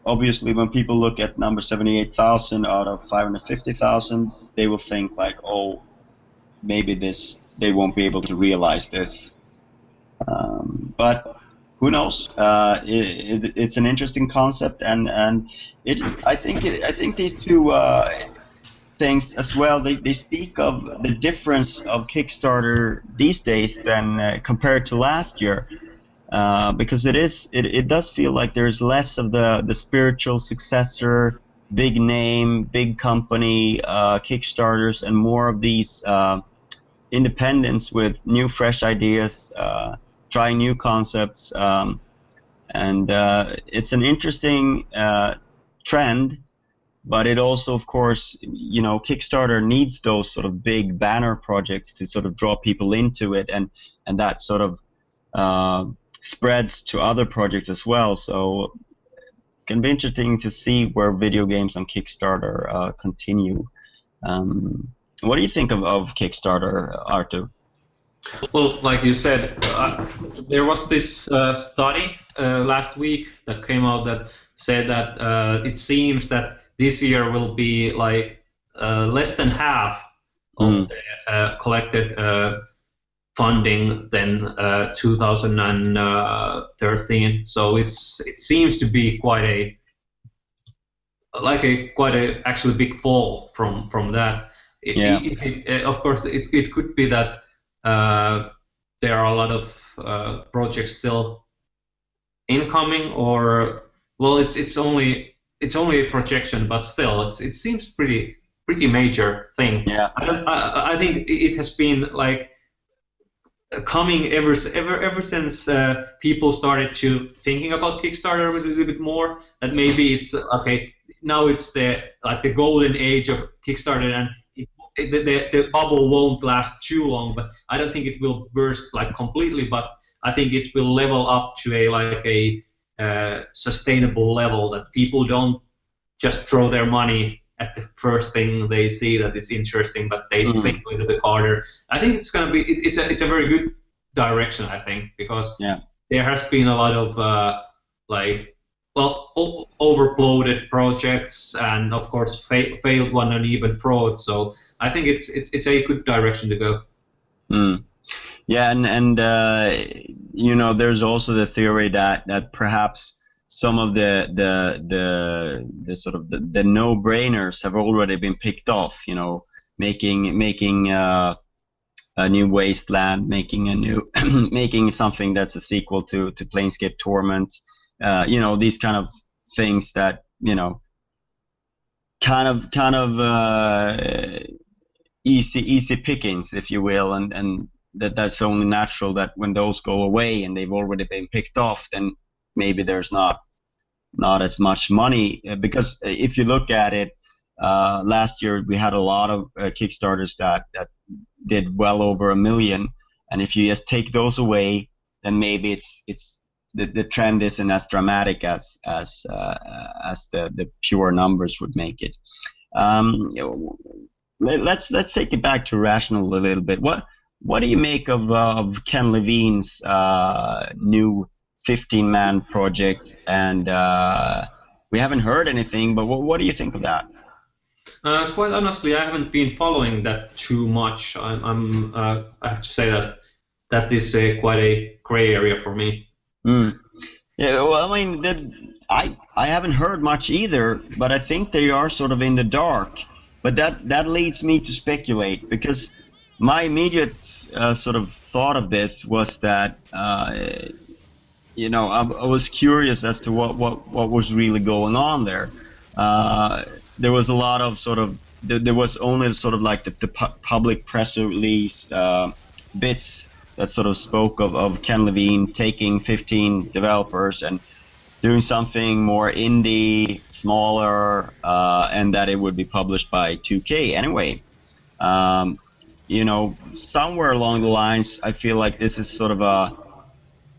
obviously when people look at number 78,000 out of 550,000, they will think like, oh, maybe they won't be able to realize this. But who knows? It's an interesting concept, and I think these two things as well. They speak of the difference of Kickstarter these days than compared to last year, because it does feel like there's less of the spiritual successor, big name, big company Kickstarters, and more of these independents with new, fresh ideas. Trying new concepts, and it's an interesting trend, but it also, of course, you know, Kickstarter needs those sort of big banner projects to sort of draw people into it, and that sort of spreads to other projects as well. So it's going to be interesting to see where video games on Kickstarter continue. What do you think of Kickstarter, Arttu?
Well, like you said, there was this study last week that came out that said that it seems that this year will be like less than half of the collected funding than 2013. So it seems to be quite a actually big fall from that. Of course, it could be that there are a lot of projects still incoming, or well, it's only a projection, but still, it seems pretty major thing.
Yeah.
I think it has been like coming ever since people started to thinking about Kickstarter a little bit more. That maybe it's okay. Now it's the golden age of Kickstarter, and the bubble won't last too long, but I don't think it will burst like completely. But I think it will level up to a sustainable level that people don't just throw their money at the first thing they see that is interesting, but they think a little bit harder. I think it's gonna be it's a very good direction, I think, because there has been a lot of overbloated projects and of course failed one and even fraud. So I think it's a good direction to go.
Yeah, and you know, there's also the theory that perhaps some of the sort of the no-brainers have already been picked off. You know, making a new Wasteland, making a new making something that's a sequel to Planescape Torment. You know, these kind of things that, you know, kind of easy pickings, if you will, and that's only natural that when those go away and they've already been picked off, then maybe there's not as much money. Because if you look at it, last year we had a lot of Kickstarters that did well over 1 million, and if you just take those away, then maybe it's the trend isn't as dramatic as the pure numbers would make it. Let's take it back to Irrational a little bit. What do you make of Ken Levine's new 15-man project? And we haven't heard anything, but what do you think of that?
Quite honestly, I haven't been following that too much. I have to say that is quite a gray area for me.
Yeah, well, I mean, I haven't heard much either, but I think they are sort of in the dark. But that leads me to speculate, because my immediate sort of thought of this was that you know, I was curious as to what was really going on there. There was a lot of sort of there was only sort of like the public press release bits that sort of spoke of Ken Levine taking 15 developers and doing something more indie, smaller, and that it would be published by 2K anyway. You know, somewhere along the lines, I feel like this is sort of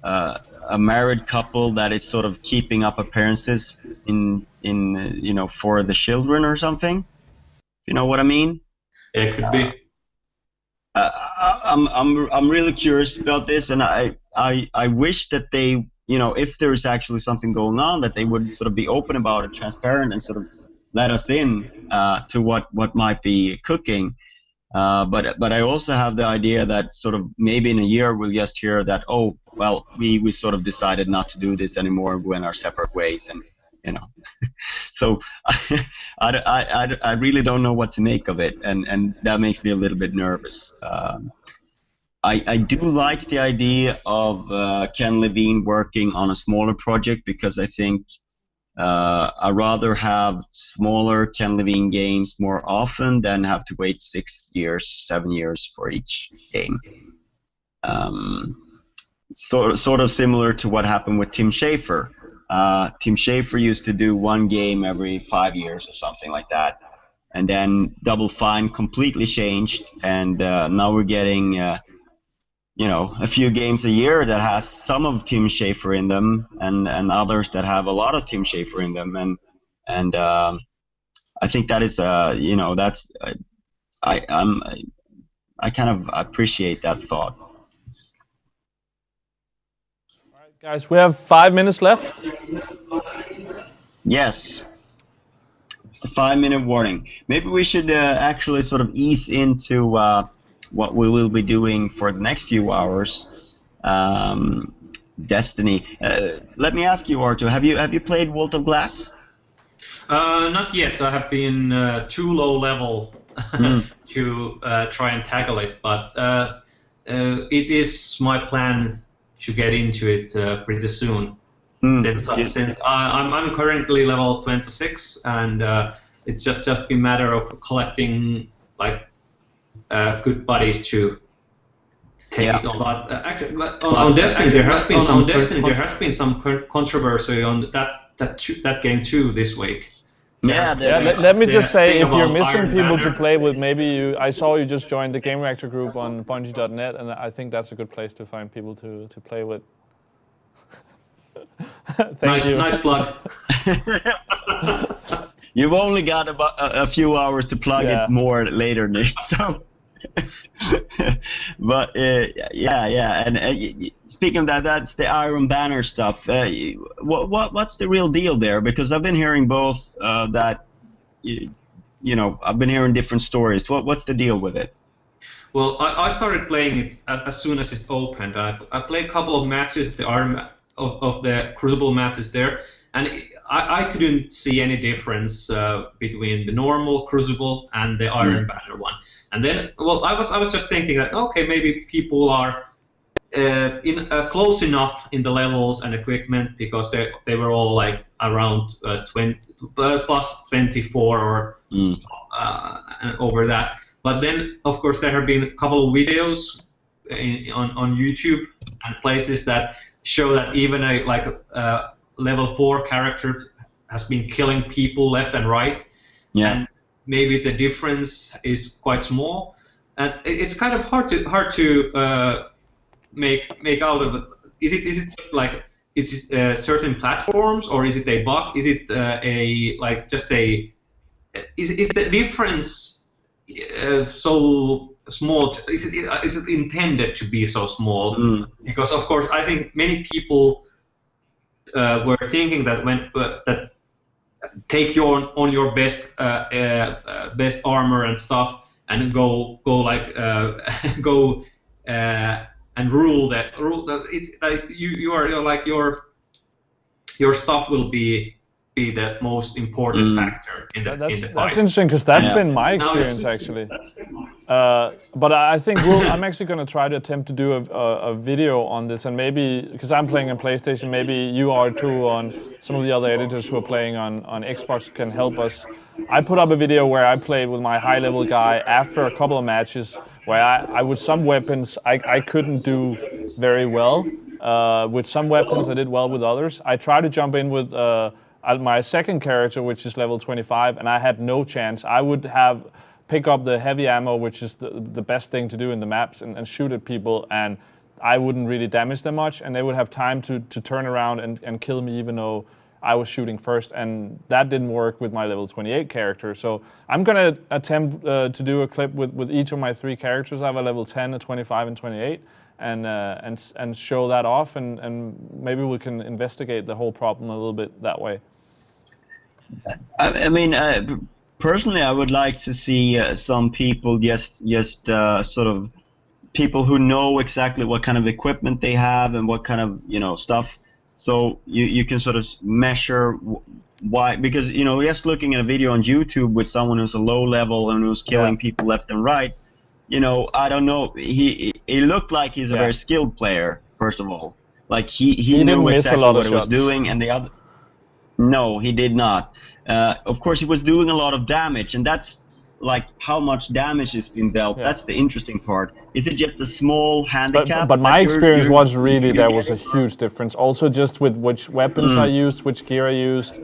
a married couple that is sort of keeping up appearances in you know, for the children or something. You know what I mean?
Yeah, it could be.
I'm really curious about this, and I wish that they, you know, if there's actually something going on, that they would sort of be open about it, transparent, and sort of let us in to what might be cooking. But I also have the idea that sort of maybe in a year we'll just hear that, oh, well, we sort of decided not to do this anymore, we went our separate ways, and you know. So I really don't know what to make of it, and that makes me a little bit nervous. I do like the idea of Ken Levine working on a smaller project, because I think I'd rather have smaller Ken Levine games more often than have to wait 6 years, 7 years for each game. Sort of similar to what happened with Tim Schafer. Tim Schafer used to do one game every 5 years or something like that, and then Double Fine completely changed, and now we're getting you know, a few games a year that has some of Tim Schafer in them, and others that have a lot of Tim Schafer in them, and I think that is you know, that's I kind of appreciate that thought.
All right, guys, we have 5 minutes left.
Yes. The 5-minute warning. Maybe we should actually sort of ease into what we will be doing for the next few hours. Destiny. Let me ask you, Arttu, have you played Vault of Glass?
Not yet. I have been too low level to try and tackle it, but it is my plan to get into it pretty soon. Since I'm currently level 26, and it's just a matter of collecting like good buddies to take it on. But actually, on Destiny there has been some controversy on that game too this week.
Yeah,
let me just say,
thing
if you're
about
missing
Iron
people to
Banner.
play with, I saw you just joined the Gamereactor group on Bungie.net, and I think that's a good place to find people to play with. Thank you.
Nice plug.
You've only got about a few hours to plug
Yeah.
it more later, Nick. So. But yeah, and speaking of that, that's the Iron Banner stuff. What's the real deal there? Because I've been hearing both that, I've been hearing different stories. What's the deal with it?
Well, I started playing it as soon as it opened. I played a couple of matches, of the Crucible matches there, and I couldn't see any difference between the normal Crucible and the Iron Banner one. And then, well, I was just thinking that okay, maybe people are close enough in the levels and equipment because they were all like around 20 plus 24 or over that. But then, of course, there have been a couple of videos on YouTube and places that show that even a level 4 character has been killing people left and right.
Yeah.
And maybe the difference is quite small, and it's kind of hard to make out of it. Is it just like it's certain platforms, or is it a bug? Is it is the difference so small? Is it intended to be so small? Because of course I think many people were thinking that that take your best best armor and stuff and go and rule that. It's like you're like your stuff will be the most important factor in the fight.
That's interesting because that's been my experience actually. But I think I'm actually going to try to attempt to do a video on this, and maybe because I'm playing on PlayStation, maybe you are too, on some of the other editors who are playing on Xbox can help us. I put up a video where I played with my high level guy after a couple of matches where I with some weapons I couldn't do very well. With some weapons I did well, with others I tried to jump in with my second character, which is level 25, and I had no chance. I would pick up the heavy ammo, which is the best thing to do in the maps, and shoot at people, and I wouldn't really damage them much, and they would have time to turn around and kill me even though I was shooting first, and that didn't work with my level 28 character. So I'm going to attempt to do a clip with each of my 3 characters. I have a level 10, a 25, and 28, and show that off, and maybe we can investigate the whole problem a little bit that way.
I mean, personally, I would like to see some people just sort of people who know exactly what kind of equipment they have and what kind of stuff. So you can sort of measure why, because just looking at a video on YouTube with someone who's a low level and who's killing people left and right, I don't know. He looked like he's a very skilled player. First of all, like he knew exactly what he was doing, and the other. No, he did not. Of course, he was doing a lot of damage, and that's like how much damage has been dealt. Yeah. That's the interesting part. Is it just a small handicap?
But my experience was really there was a huge difference. Also, just with which weapons I used, which gear I used.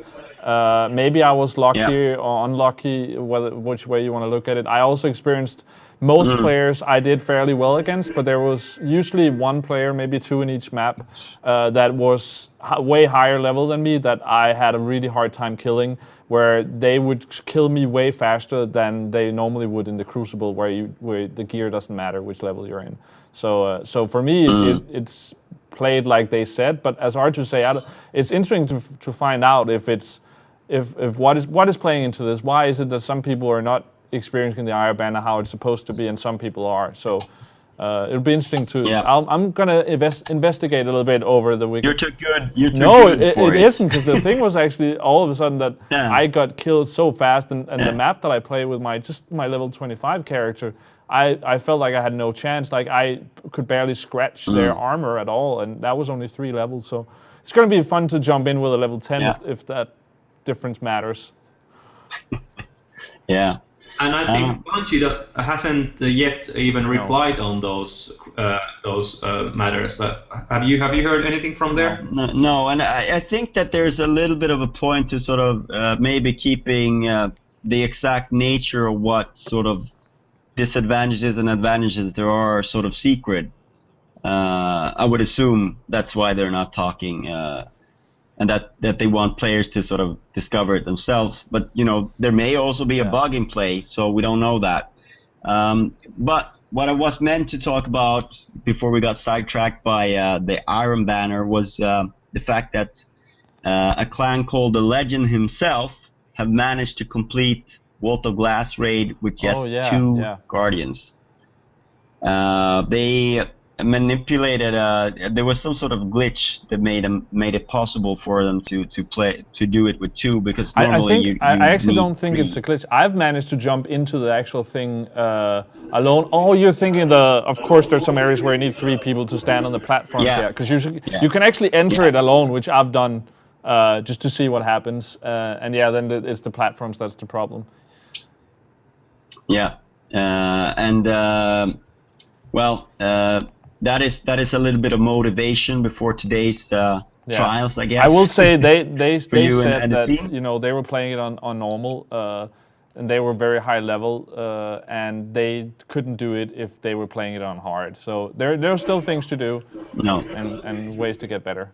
Maybe I was lucky or unlucky, which way you want to look at it. I also experienced most players I did fairly well against, but there was usually one player, maybe 2 in each map, that was way higher level than me that I had a really hard time killing, where they would kill me way faster than they normally would in the Crucible, where the gear doesn't matter which level you're in. So for me, it's played like they said. But as Arttu say, it's interesting to find out if what is playing into this. Why is it that some people are not experiencing the Iron Banner how it's supposed to be, and some people are? So it'll be interesting to. Yeah. I'm gonna investigate a little bit over the weekend.
You're too good. It
isn't, because the thing was actually all of a sudden that I got killed so fast, and the map that I played with my level 25 character, I felt like I had no chance. Like I could barely scratch their armor at all, and that was only 3 levels. So it's gonna be fun to jump in with a level 10 if that difference matters.
Yeah.
And I think Bungie hasn't yet even replied on those matters. Have you heard anything from there?
No, and I think that there's a little bit of a point to sort of maybe keeping the exact nature of what sort of disadvantages and advantages there are sort of secret. I would assume that's why they're not talking. And that they want players to sort of discover it themselves. But, you know, there may also be a bug in play, so we don't know that. But what I was meant to talk about before we got sidetracked by the Iron Banner was the fact that a clan called the Legend himself have managed to complete Vault of Glass raid with just 2 Guardians. They manipulated there was some sort of glitch that made it possible for them to do it with 2, because normally
I actually don't think 3. It's a glitch. I've managed to jump into the actual thing alone. Oh, you're thinking of course there's some areas where you need 3 people to stand on the platform. Because you can actually enter it alone, which I've done just to see what happens. And then it's the platforms that's the problem.
That is a little bit of motivation before today's trials, I guess.
I will say they said that you know they were playing it on normal and they were very high level and they couldn't do it if they were playing it on hard. So there are still things to do and ways to get better.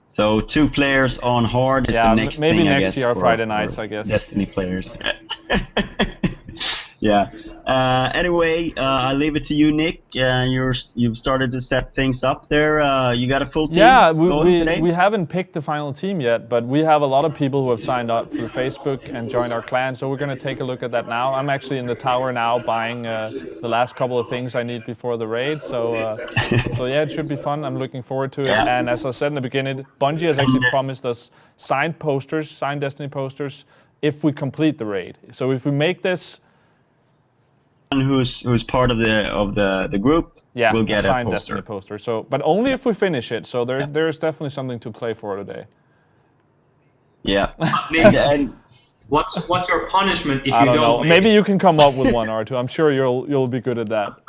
So
2 players on hard is the next thing, I guess.
Maybe next year, Friday nights, I guess.
Destiny players. Anyway, I leave it to you, Nick. You've started to set things up there. You got a full team going today?
We haven't picked the final team yet, but we have a lot of people who have signed up through Facebook and joined our clan, so we're going to take a look at that now. I'm actually in the tower now buying the last couple of things I need before the raid, so it should be fun. I'm looking forward to it. And as I said in the beginning, Bungie has actually promised us signed Destiny posters, if we complete the raid. So if we make this...
who's part of the group will get a
signed
poster.
Destiny poster. So, but only if we finish it. So there's definitely something to play for today.
And
what's your punishment if
I
you don't
know. Maybe you can come up with one, Arttu. I'm sure you'll be good at that.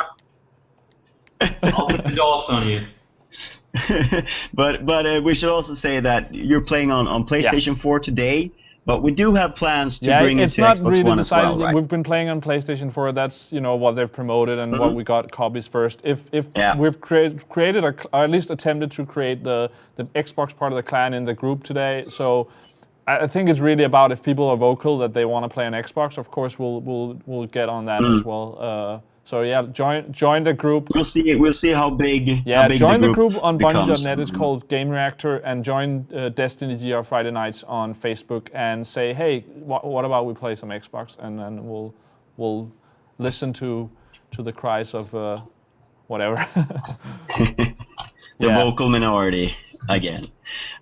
I'll put the dogs on you.
but we should also say that you're playing on PlayStation 4 today. But we do have plans to bring it to Xbox One as well, right?
We've been playing on PlayStation 4. That's what they've promoted and what we got copies first. If we've created or at least attempted to create the Xbox part of the clan in the group today. So I think it's really about if people are vocal that they want to play on Xbox. Of course, we'll get on that as well. So join the group.
We'll see how big.
Join the group on Bungie.net. It's called Gamereactor, and join Destiny GR Friday nights on Facebook and say, hey, what about we play some Xbox, and then we'll listen to the cries of whatever.
The vocal minority again.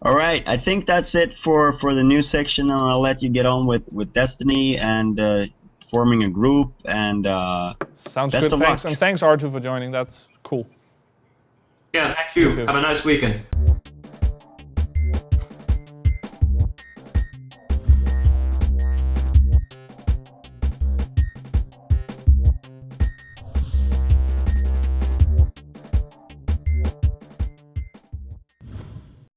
All right, I think that's it for the news section, and I'll let you get on with Destiny and. Forming a group, and
sounds
best
good.
of luck.
And thanks Arttu for joining. That's cool.
Yeah, thank you. Have a nice weekend.